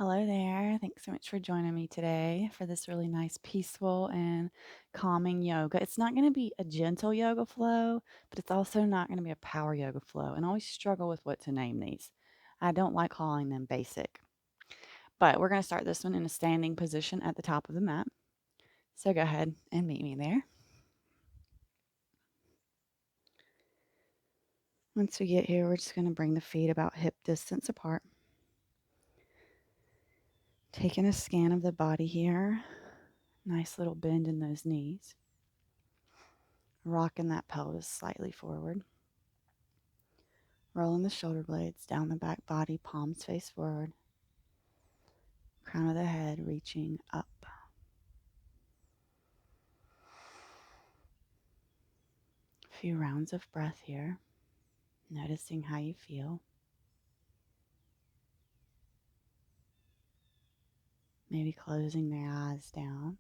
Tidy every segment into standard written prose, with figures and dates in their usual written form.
Hello there. Thanks so much for joining me today for this really nice, peaceful, and calming yoga. It's not going to be a gentle yoga flow, but it's also not going to be a power yoga flow. And I always struggle with what to name these. I don't like calling them basic, but we're going to start this one in a standing position at the top of the mat. So go ahead and meet me there. Once we get here, we're just going to bring the feet about hip distance apart. Taking a scan of the body here. Nice little bend in those knees. Rocking that pelvis slightly forward. Rolling the shoulder blades down the back body, palms face forward. Crown of the head reaching up. A few rounds of breath here. Noticing how you feel. Maybe closing the eyes down.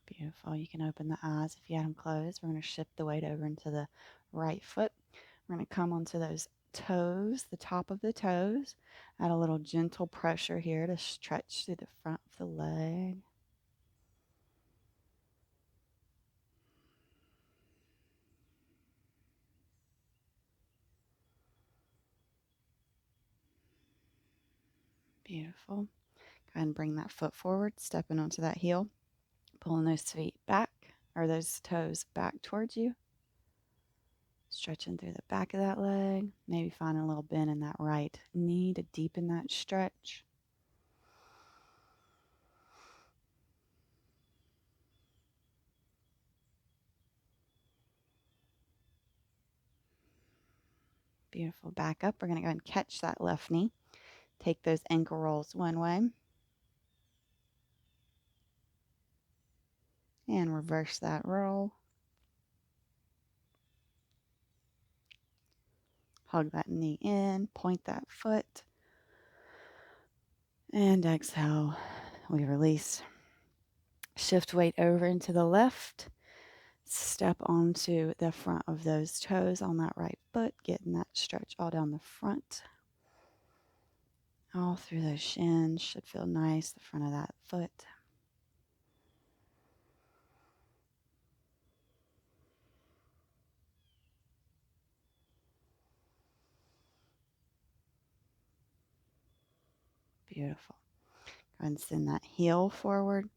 Beautiful. You can open the eyes if you had them closed. We're going to shift the weight over into the right foot. We're going to come onto those toes, the top of the toes. Add a little gentle pressure here to stretch through the front of the leg. Beautiful. Go ahead and bring that foot forward, stepping onto that heel. Pulling those feet back, or those toes back towards you. Stretching through the back of that leg. Maybe finding a little bend in that right knee to deepen that stretch. Beautiful. Back up. We're going to go ahead and catch that left knee. Take those ankle rolls one way. And reverse that roll. Hug that knee in. Point that foot. And exhale. We release. Shift weight over into the left. Step onto the front of those toes on that right foot, getting that stretch all down the front. All through those shins. Should feel nice, the front of that foot. Beautiful. Go ahead and send that heel forward.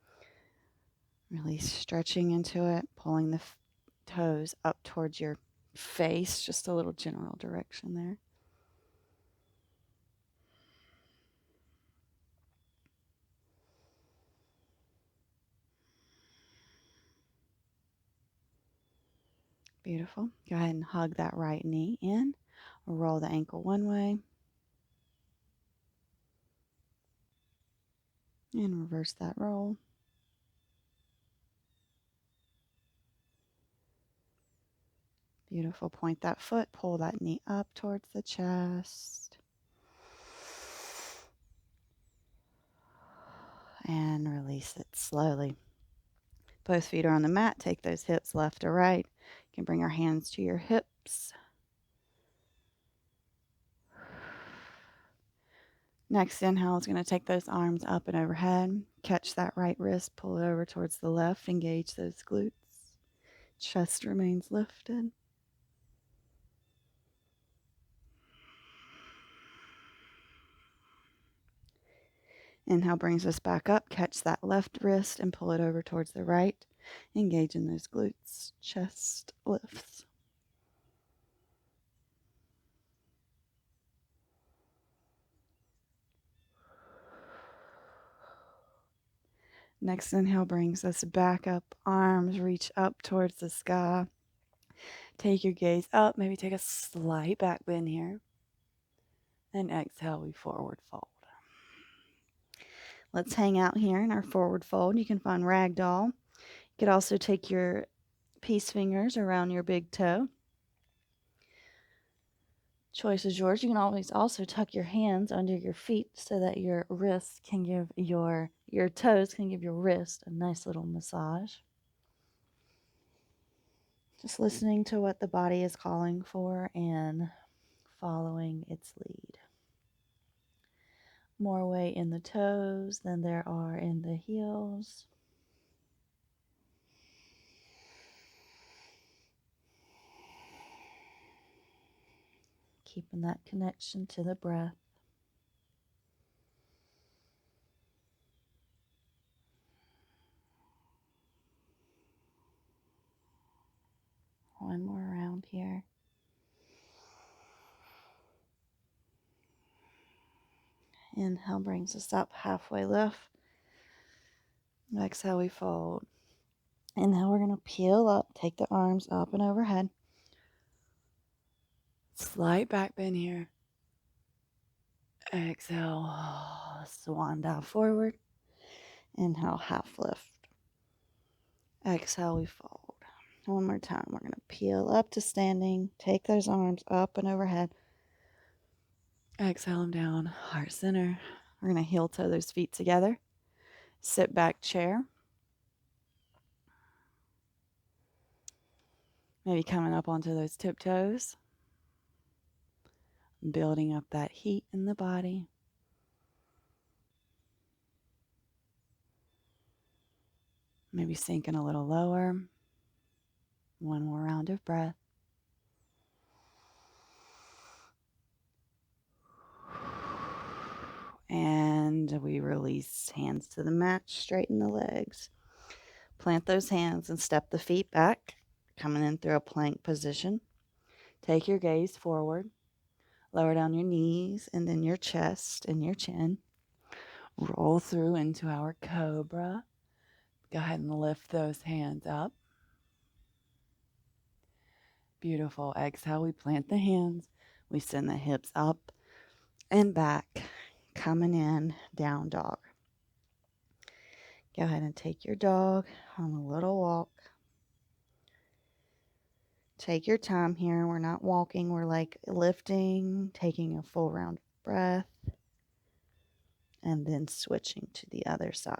Really stretching into it, pulling the toes up towards your face, just a little general direction there. Beautiful. Go ahead and hug that right knee in. Roll the ankle one way. And reverse that roll. Beautiful. Point that foot. Pull that knee up towards the chest. And release it slowly. Both feet are on the mat. Take those hips left to right. You can bring our hands to your hips. Next inhale is going to take those arms up and overhead. Catch that right wrist, pull it over towards the left, engage those glutes. Chest remains lifted. Inhale brings us back up. Catch that left wrist and pull it over towards the right. Engage in those glutes. Chest lifts. Next inhale brings us back up. Arms reach up towards the sky. Take your gaze up. Maybe take a slight back bend here. And exhale, we forward fold. Let's hang out here in our forward fold. You can find ragdoll. You could also take your peace fingers around your big toe. Choice is yours. You can always also tuck your hands under your feet so that your wrists can give your your toes can give your wrist a nice little massage. Just listening to what the body is calling for and following its lead. More weight in the toes than there are in the heels. Keeping that connection to the breath. One more round here. Inhale brings us up halfway lift. Exhale, we fold. Inhale, we're going to peel up, take the arms up and overhead. Slight back bend here. Exhale, swan dive forward. Inhale, half lift. Exhale, we fold. One more time. We're going to peel up to standing. Take those arms up and overhead. Exhale them down, heart center. We're going to heel toe those feet together. Sit back chair. Maybe coming up onto those tiptoes. Building up that heat in the body. Maybe sinking a little lower. One more round of breath. And we release hands to the mat, straighten the legs. Plant those hands and step the feet back, coming in through a plank position. Take your gaze forward. Lower down your knees and then your chest and your chin. Roll through into our cobra. Go ahead and lift those hands up. Beautiful. Exhale, we plant the hands. We send the hips up and back, coming in, down dog. Go ahead and take your dog on a little walk. Take your time here. We're not walking. We're like lifting, taking a full round of breath, and then switching to the other side.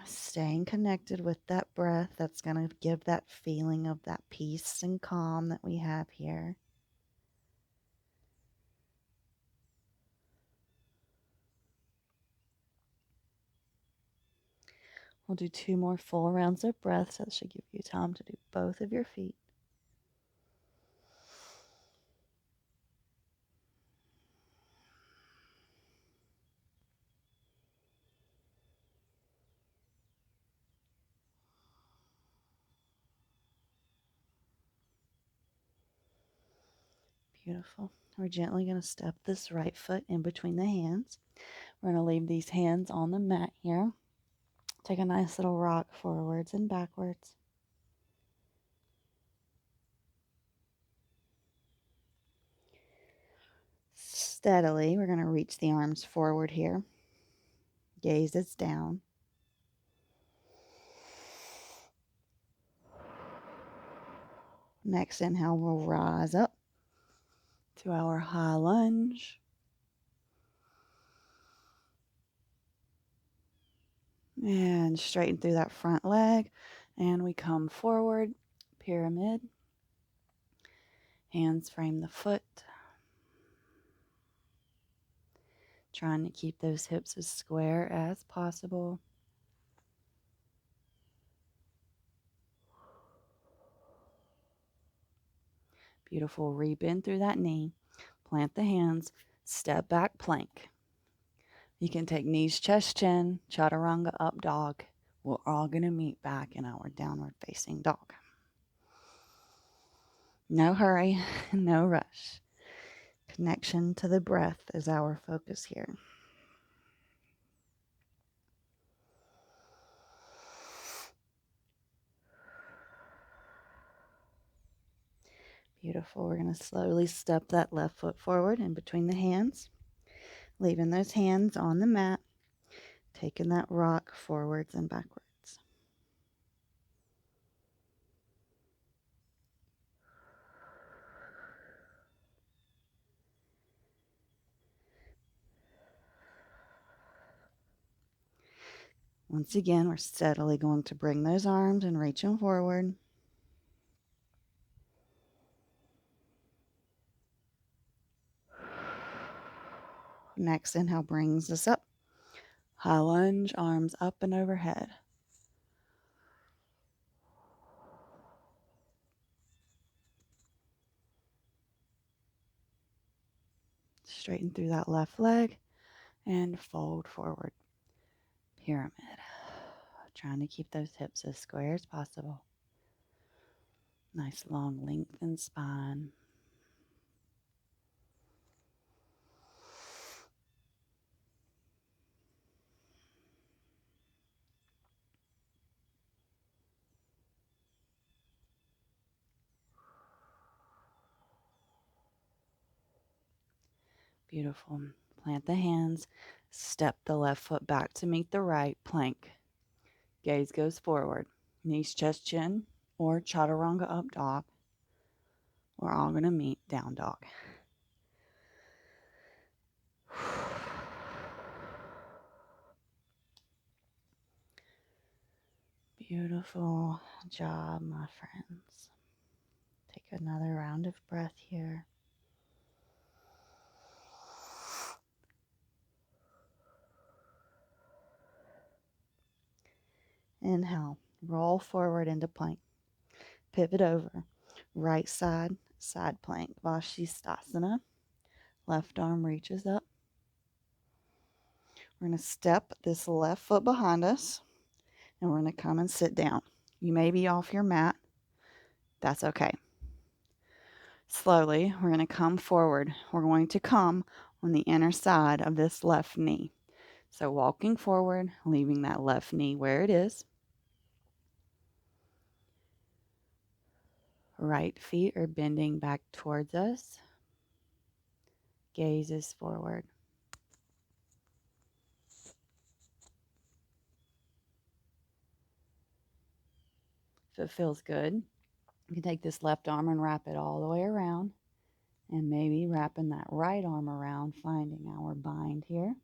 Staying connected with that breath. That's going to give that feeling of that peace and calm that we have here. We'll do 2 more full rounds of breath. That should give you time to do both of your feet. Beautiful. We're gently going to step this right foot in between the hands. We're going to leave these hands on the mat here. Take a nice little rock forwards and backwards. Steadily, we're going to reach the arms forward here. Gaze is down. Next inhale, we'll rise up to our high lunge. And straighten through that front leg. And we come forward, pyramid. Hands frame the foot. Trying to keep those hips as square as possible. Beautiful. Rebend through that knee. Plant the hands. Step back plank. You can take knees, chest, chin, chaturanga, up dog. We're all going to meet back in our downward facing dog. No hurry, no rush. Connection to the breath is our focus here. Beautiful. We're going to slowly step that left foot forward in between the hands. Leaving those hands on the mat. Taking that rock forwards and backwards. Once again, we're steadily going to bring those arms and reach them forward. Next inhale brings us up. High lunge, arms up and overhead. Straighten through that left leg and fold forward. Pyramid. Trying to keep those hips as square as possible. Nice long lengthened spine. Beautiful. Plant the hands. Step the left foot back to meet the right. Plank. Gaze goes forward. Knees, chest, chin, or chaturanga up dog. We're all going to meet down dog. Beautiful job, my friends. Take another round of breath here. Inhale, roll forward into plank. Pivot over. Right side, side plank. Vashisthasana. Left arm reaches up. We're going to step this left foot behind us, and we're going to come and sit down. You may be off your mat. That's okay. Slowly, we're going to come forward. We're going to come on the inner side of this left knee. So walking forward, leaving that left knee where it is. Right feet are bending back towards us. Gaze is forward. If it feels good, you can take this left arm and wrap it all the way around. And maybe wrapping that right arm around, finding our bind here.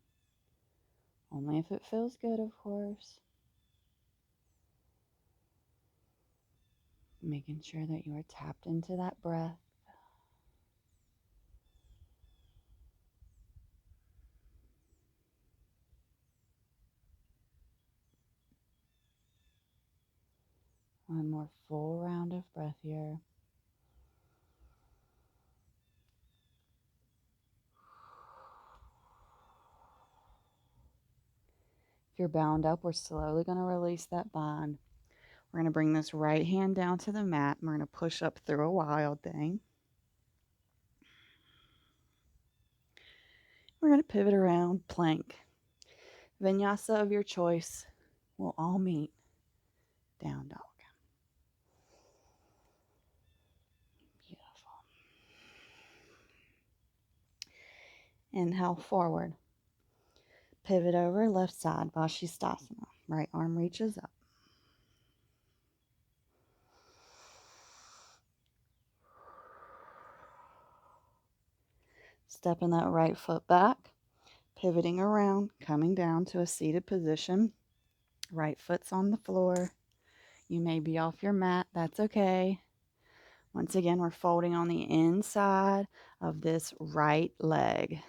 Only if it feels good, of course. Making sure that you are tapped into that breath. One more full round of breath here. If you're bound up, we're slowly going to release that bind. We're going to bring this right hand down to the mat. And we're going to push up through a wild thing. We're going to pivot around, plank. Vinyasa of your choice. We'll all meet down dog. Beautiful. Inhale forward. Pivot over, left side, Vashisthasana. Right arm reaches up. Stepping that right foot back, pivoting around, coming down to a seated position. Right foot's on the floor. You may be off your mat. That's okay. Once again, we're folding on the inside of this right leg.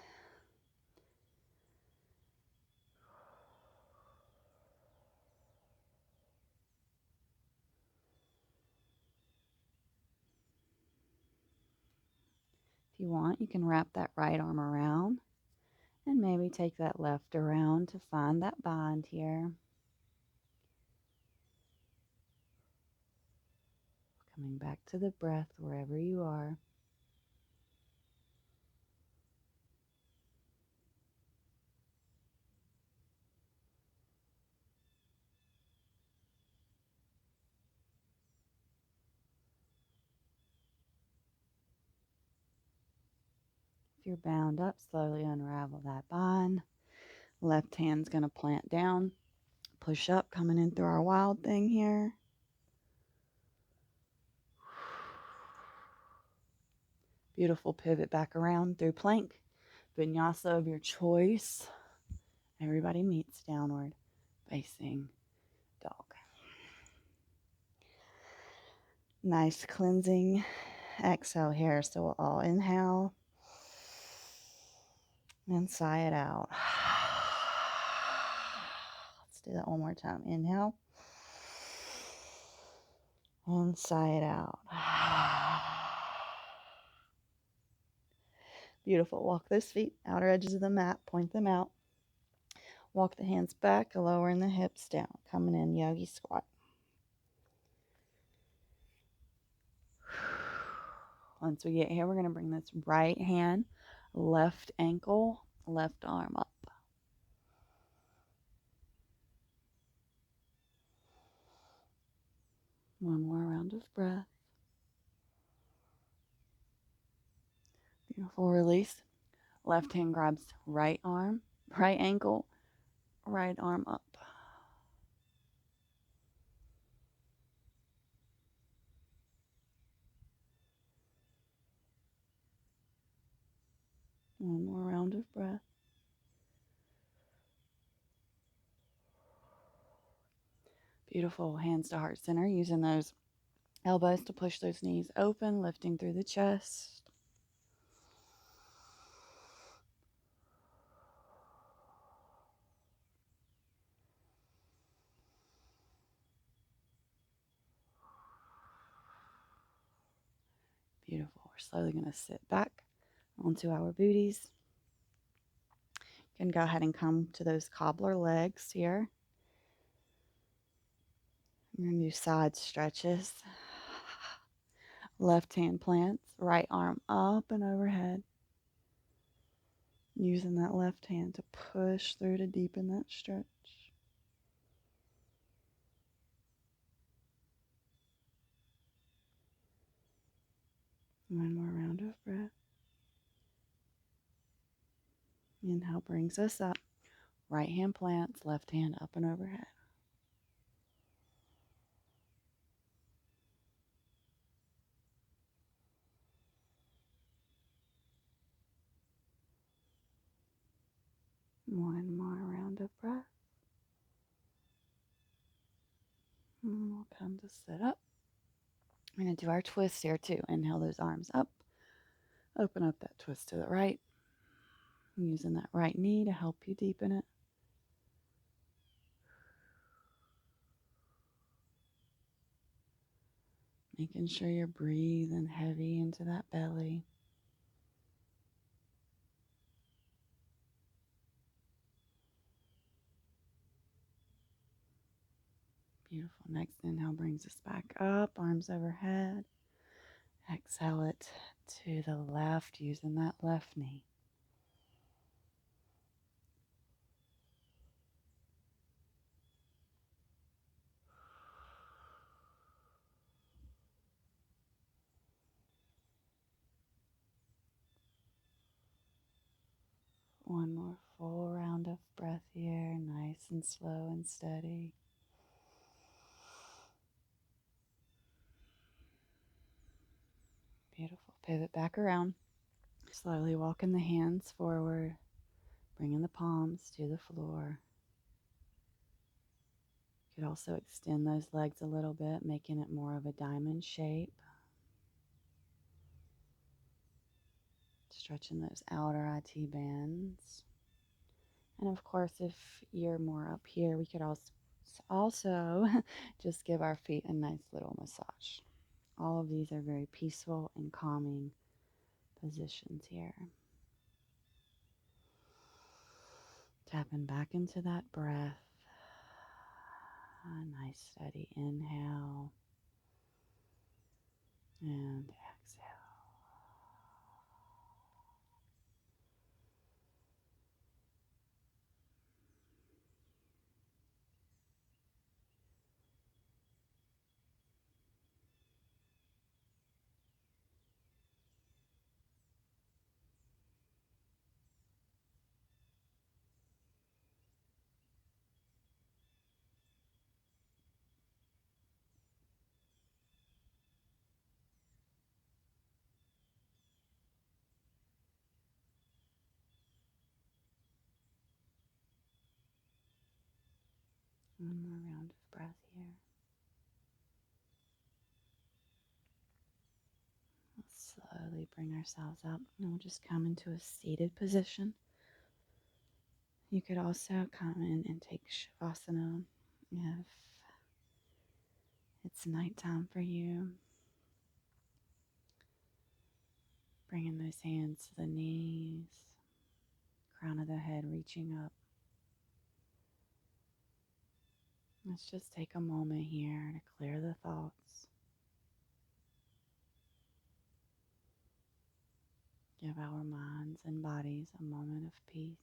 If you want, you can wrap that right arm around and maybe take that left around to find that bind here. Coming back to the breath wherever you are. If you're bound up, slowly unravel that bind. Left hand's going to plant down. Push up, coming in through our wild thing here. Beautiful pivot back around through plank. Vinyasa of your choice. Everybody meets downward facing dog. Nice cleansing exhale here. So we'll all inhale and sigh it out. Let's do that one more time. Inhale and sigh it out. Beautiful. Walk those feet, outer edges of the mat, point them out. Walk the hands back, lowering the hips down. Coming in, yogi squat. Once we get here, we're going to bring this right hand, left ankle, left arm up. One more round of breath. Beautiful release. Left hand grabs right arm, right ankle, right arm up. One more round of breath. Beautiful. Hands to heart center, using those elbows to push those knees open, lifting through the chest. Beautiful. We're slowly going to sit back onto our booties. You can go ahead and come to those cobbler legs here. We're going to do side stretches. Left hand plants, right arm up and overhead. Using that left hand to push through to deepen that stretch. One more round of breath. Inhale brings us up. Right hand plants, left hand up and overhead. One more round of breath. And we'll come to sit up. We're going to do our twist here too. Inhale those arms up. Open up that twist to the right. Using that right knee to help you deepen it. Making sure you're breathing heavy into that belly. Beautiful. Next inhale brings us back up, arms overhead. Exhale it to the left, using that left knee. One more full round of breath here, nice and slow and steady. Beautiful. Pivot back around. Slowly walking the hands forward, bringing the palms to the floor. You could also extend those legs a little bit, making it more of a diamond shape. Stretching those outer IT bands. And of course, if you're more up here, we could also just give our feet a nice little massage. All of these are very peaceful and calming positions here. Tapping back into that breath. A nice steady inhale and exhale. One more round of breath here. Let's slowly bring ourselves up and we'll just come into a seated position. You could also come in and take Shavasana if it's nighttime for you. Bringing those hands to the knees, crown of the head reaching up. Let's just take a moment here to clear the thoughts. Give our minds and bodies a moment of peace.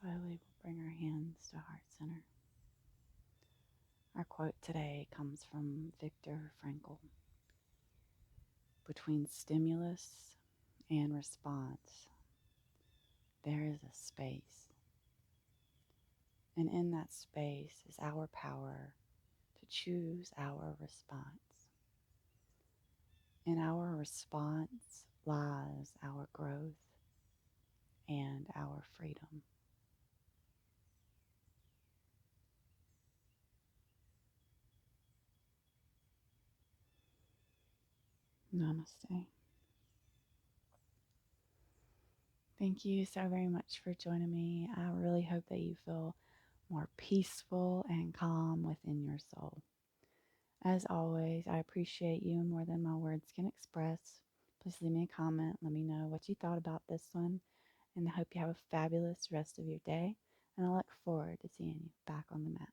Slowly we'll bring our hands to heart center. Our quote today comes from Viktor Frankl. Between stimulus and response, there is a space. And in that space is our power to choose our response. In our response lies our growth and our freedom. Namaste. Thank you so very much for joining me. I really hope that you feel more peaceful and calm within your soul. As always, I appreciate you more than my words can express. Please leave me a comment. Let me know what you thought about this one. And I hope you have a fabulous rest of your day. And I look forward to seeing you back on the mat.